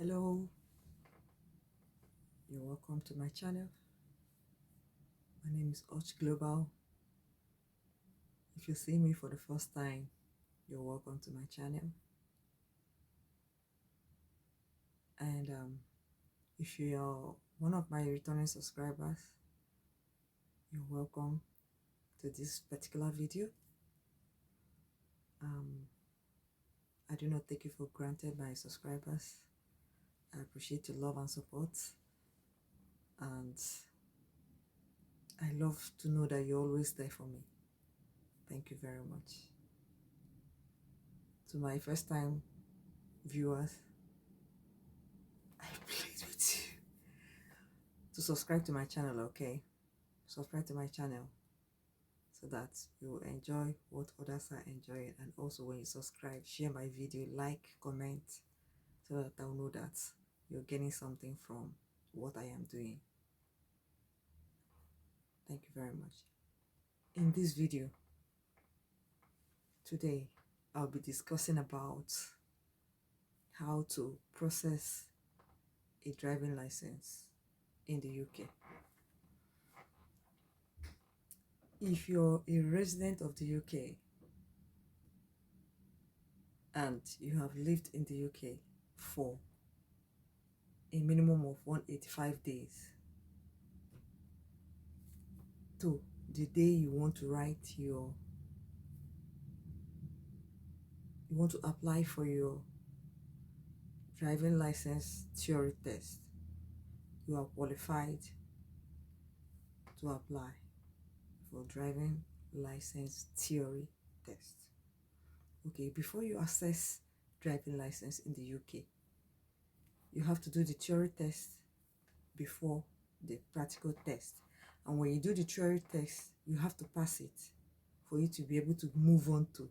Hello, you're welcome to my channel. My name is Och Global. If you see me for the first time, you're welcome to my channel. And if you're one of my returning subscribers, you're welcome to this particular video. I do not take it for granted, my subscribers. I appreciate your love and support, and I love to know that you're always there for me. Thank you very much. To my first time viewers, I plead with you to subscribe to my channel, okay? Subscribe to my channel so that you will enjoy what others are enjoying. And also when you subscribe, share my video, like, comment, so that I'll know that you're getting something from what I am doing. Thank you very much. In this video today, I'll be discussing about how to process a driving license in the UK. If you're a resident of the UK and you have lived in the UK for a minimum of 185 days to the day you want to apply for your driving license theory test, you are qualified to apply for driving license theory test. Okay, before you access driving license in the UK, you have to do the theory test before the practical test. And when you do the theory test, you have to pass it for you to be able to move on to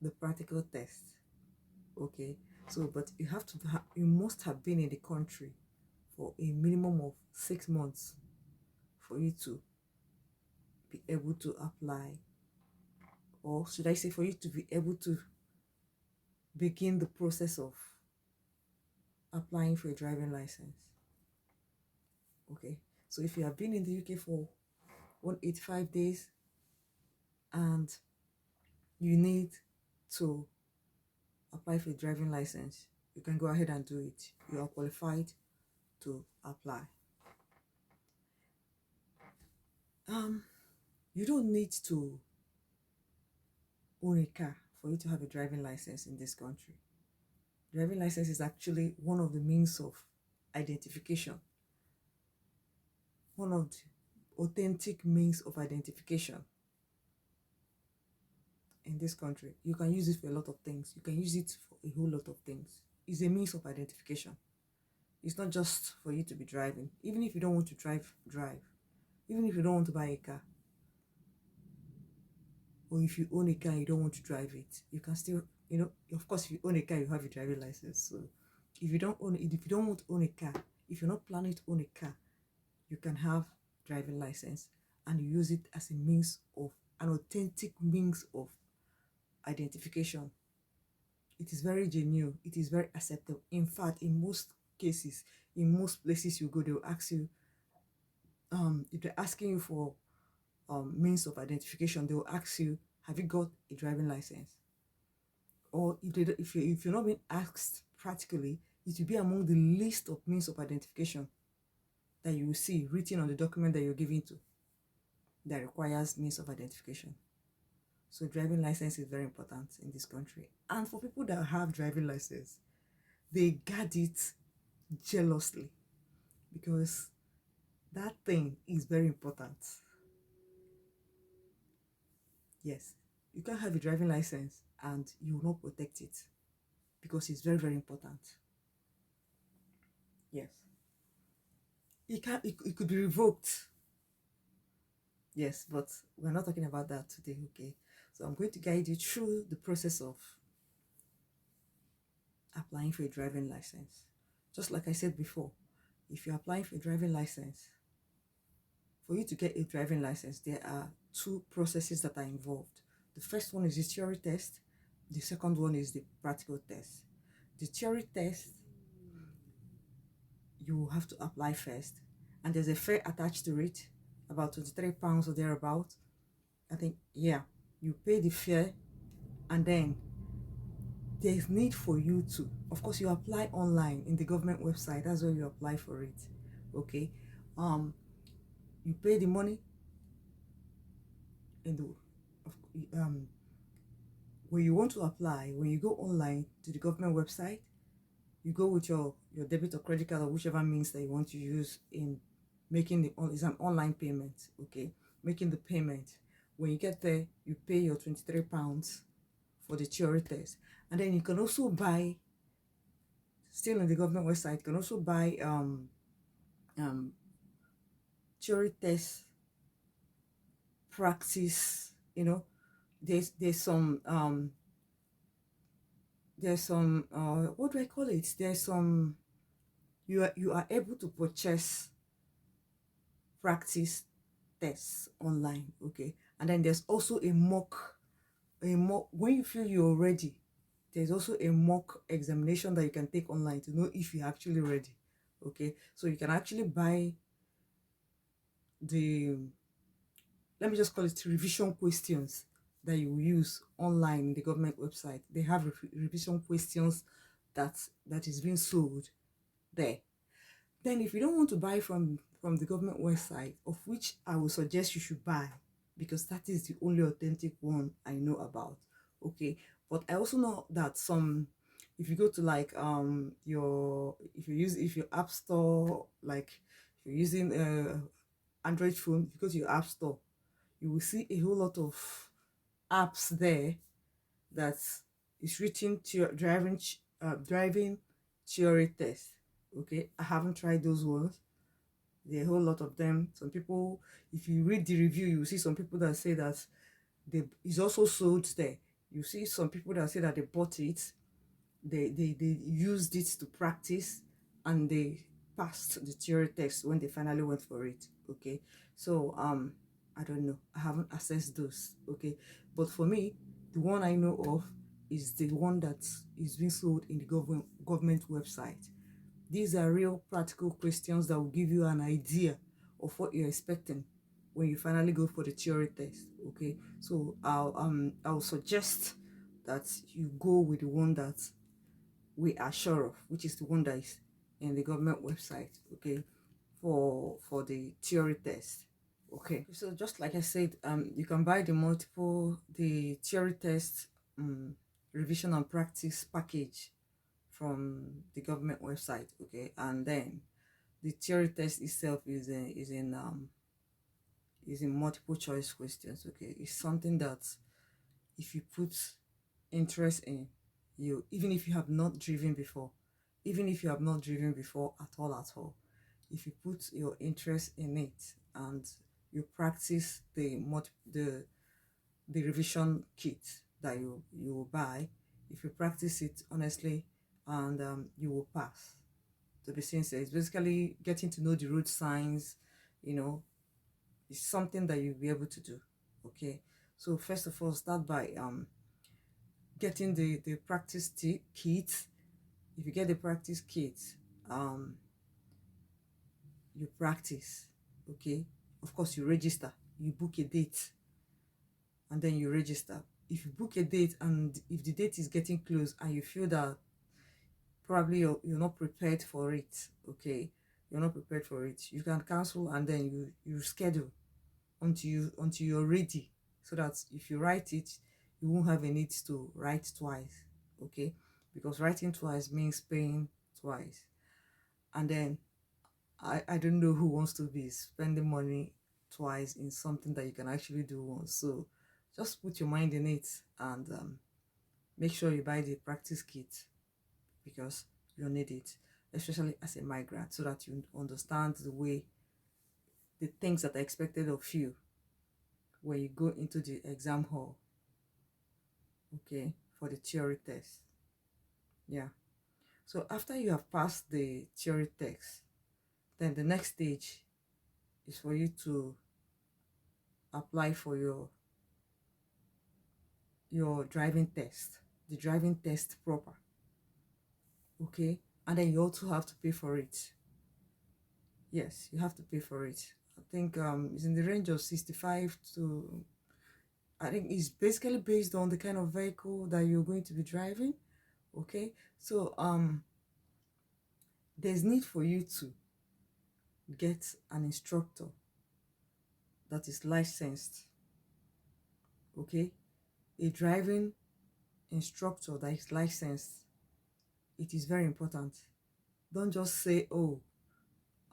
the practical test. Okay, so but you must have been in the country for a minimum of 6 months for you to be able to apply, or should I say for you to be able to begin the process of applying for a driving license. Okay, so if you have been in the UK for 185 days and you need to apply for a driving license, you can go ahead and do it. You are qualified to apply. You don't need to own a car for you to have a driving license in this country. Driving license is actually one of the means of identification, one of the authentic means of identification in this country. You can use it for a lot of things. You can use it for a whole lot of things. It's a means of identification. It's not just for you to be driving. Even if you don't want to drive. Even if you don't want to buy a car, or if you own a car and you don't want to drive it, you can still, of course, if you own a car, you have a driving license. So if you don't want to own a car, if you're not planning to own a car, you can have driving license and you use it as a means of an authentic means of identification. It is very genuine. It is very acceptable. In fact, in most cases, in most places you go, they will ask you, if they're asking you for means of identification, they will ask you, have you got a driving license? Or if you're not being asked practically, it will be among the list of means of identification that you will see written on the document that you're giving to that requires means of identification. So driving license is very important in this country. And for people that have driving license, they guard it jealously because that thing is very important. Yes, you can't have a driving license and you will not protect it because it's very, very important. Yes. It could be revoked. Yes, but we're not talking about that today, okay? So I'm going to guide you through the process of applying for a driving license. Just like I said before, if you're applying for a driving license, for you to get a driving license, there are 2 processes that are involved. The first one is the theory test. The second one is the practical test. The theory test you have to apply first, and there's a fare attached to it, about £23 or thereabout. I think, yeah, you pay the fare, and then there's need for you to, of course, you apply online in the government website. That's where you apply for it. Okay, um, you pay the money in the when you want to apply. When you go online to the government website, you go with your debit or credit card or whichever means that you want to use in making it's an online payment. Okay, making the payment. When you get there, you pay your £23 for the theory test, and then you can also buy, still on the government website, you can also buy um theory test practice. There's some what do I call it, there's some, you are able to purchase practice tests online. Okay, and then there's also a mock when you feel you're ready. There's also a mock examination that you can take online to know if you're actually ready. Okay, so you can actually buy the, let me just call it, revision questions that you use online in the government website. They have revision questions that is being sold there. Then if you don't want to buy from the government website, of which I would suggest you should buy, because that is the only authentic one I know about. Okay, but I also know that some, if you go to like if your app store, like if you're using Android phone, if you go to your app store, you will see a whole lot of apps there that is written to your driving theory test. Okay, I haven't tried those ones. There are a whole lot of them. Some people, if you read the review, you see some people that say that it's also sold there. You see some people that say that they bought it, they used it to practice, and they passed the theory test when they finally went for it. Okay, so I don't know, I haven't assessed those. Okay, but for me, the one I know of is the one that is being sold in the government website. These are real practical questions that will give you an idea of what you're expecting when you finally go for the theory test. Okay, so I'll suggest that you go with the one that we are sure of, which is the one that is in the government website. Okay, for the theory test. Okay, so just like I said, you can buy the theory test revision and practice package from the government website. Okay, and then the theory test itself is in multiple choice questions. Okay, it's something that if you put interest in, you, even if you have not driven before, at all, if you put your interest in it and you practice the revision kit that you will buy, if you practice it honestly, and you will pass. To be sincere, it's basically getting to know the road signs. you know it's something that you'll be able to do. Okay, so first of all, start by getting the practice kit. If you get the practice kit, um you practice. Okay, of course, you register, you book a date, and then you register. If you book a date and if the date is getting close and you feel that probably you're not prepared for it, okay, you're not prepared for it, you can cancel, and then you schedule until you're ready, so that if you write it, you won't have a need to write twice. Okay, because writing twice means paying twice. And then I don't know who wants to be spending money twice in something that you can actually do once. So just put your mind in it, and make sure you buy the practice kit, because you'll need it, especially as a migrant, so that you understand the things that are expected of you when you go into the exam hall. Okay, for the theory test. Yeah, so after you have passed the theory test, then the next stage is for you to apply for your driving test, the driving test proper. Okay, and then you also have to pay for it. Yes, you have to pay for it. I think it's in the range of 65 to, I think it's basically based on the kind of vehicle that you're going to be driving. Okay, so there's need for you to get an instructor that is licensed. Okay, a driving instructor that is licensed. It is very important. Don't just say, oh,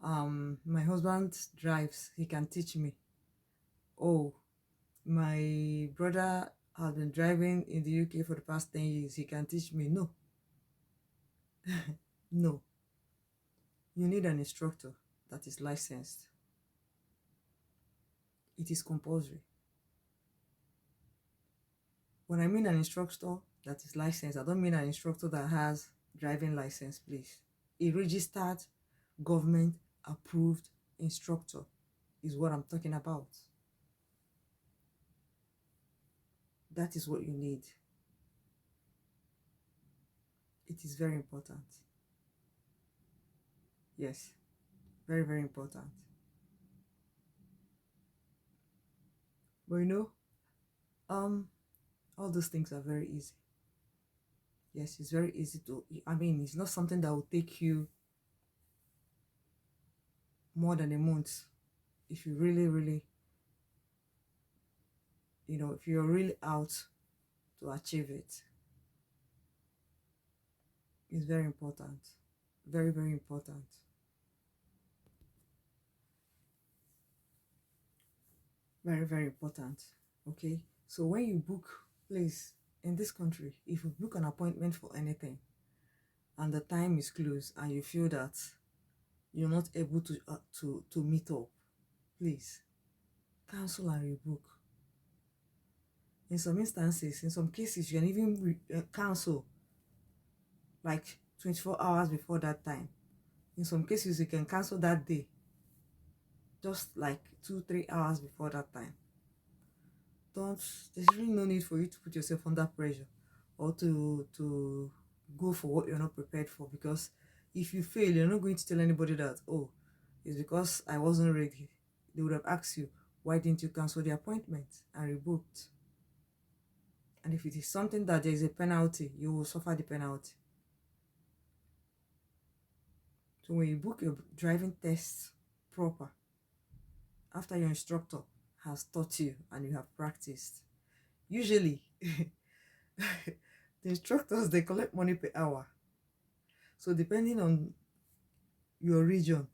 my husband drives, he can teach me. Oh, my brother has been driving in the UK for the past 10 years, he can teach me. No. No, you need an instructor that is licensed. It is compulsory. When I mean an instructor that is licensed, I don't mean an instructor that has driving license, please. A registered, government approved instructor is what I'm talking about. That is what you need. It is very important. Yes, very, very important. But all those things are very easy. Yes, it's very easy to, I mean, it's not something that will take you more than a month if you really, really, if you're really out to achieve it. It's very important. Very, very important. Very, very important. Okay. So when you book, please, in this country, if you book an appointment for anything and the time is close and you feel that you're not able to meet up, please cancel and rebook. In some instances, in some cases, you can even cancel like 24 hours before that time. In some cases, you can cancel that day just like 2-3 hours before that time. There's really no need for you to put yourself under pressure or to go for what you're not prepared for, because if you fail, you're not going to tell anybody that, oh, it's because I wasn't ready. They would have asked you, why didn't you cancel the appointment and rebooked? And if it is something that there is a penalty, you will suffer the penalty. So when you book your driving test proper, after your instructor has taught you and you have practiced, usually the instructors, they collect money per hour. So depending on your region,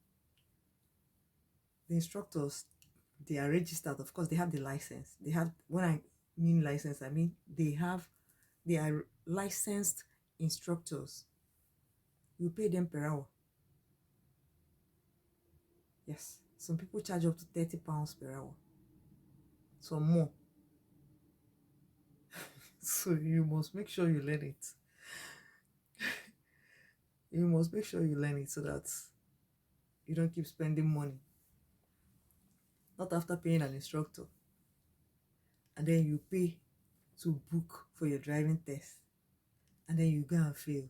the instructors, they are registered. Of course, they have the license. They have, when I mean license, I mean they are licensed instructors. You pay them per hour. Yes, some people charge up to £30 per hour. Some more. So you must make sure you learn it. You must make sure you learn it so that you don't keep spending money. Not after paying an instructor and then you pay to book for your driving test and then you go and fail.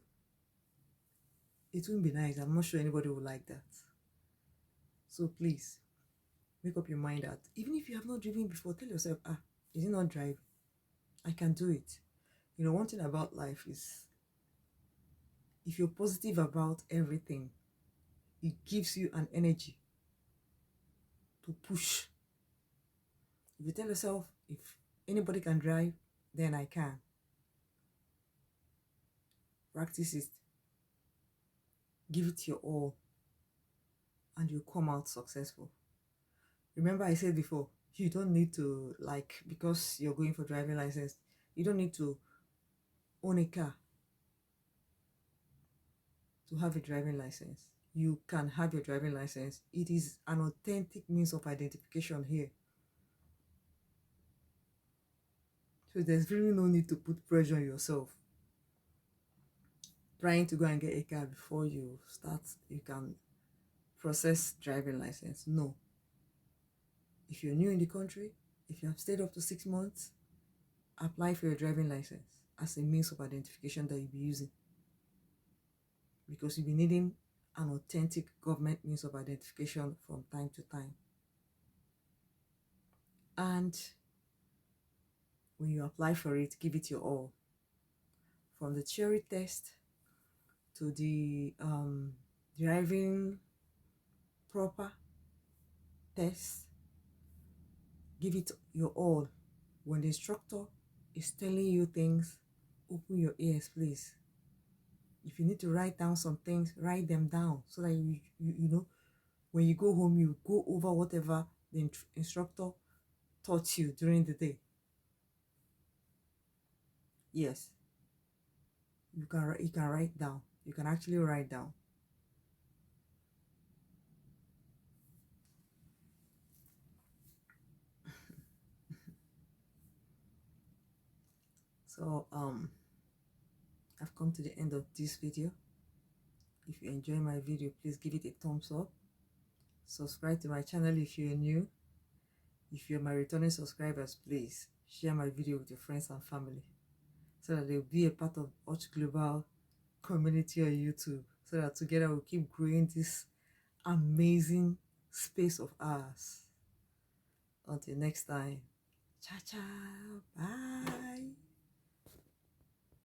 It won't be nice. I'm not sure anybody would like that. So please, make up your mind that even if you have not driven before, tell yourself, is it not driving? I can do it. One thing about life is, if you're positive about everything, it gives you an energy to push. If you tell yourself, if anybody can drive, then I can. Practice it. Give it your all. And you come out successful. Remember I said before, you don't need to, because you're going for driving license, you don't need to own a car to have a driving license. You can have your driving license. It is an authentic means of identification here. So there's really no need to put pressure on yourself trying to go and get a car before you can process driving license. No. If you're new in the country, if you have stayed up to 6 months, apply for your driving license as a means of identification that you'll be using, because you'll be needing an authentic government means of identification from time to time. And when you apply for it, give it your all. From the theory test to the driving proper test, give it your all. When the instructor is telling you things, open your ears, please. If you need to write down some things, write them down so that you know, when you go home, you go over whatever the instructor taught you during the day. Yes, you can write down. You can actually write down. So I've come to the end of this video. If you enjoy my video, please give it a thumbs up. Subscribe to my channel if you're new. If you're my returning subscribers, please share my video with your friends and family so that they'll be a part of Arch Global community on YouTube, so that together we'll keep growing this amazing space of ours. Until next time, ciao ciao, bye.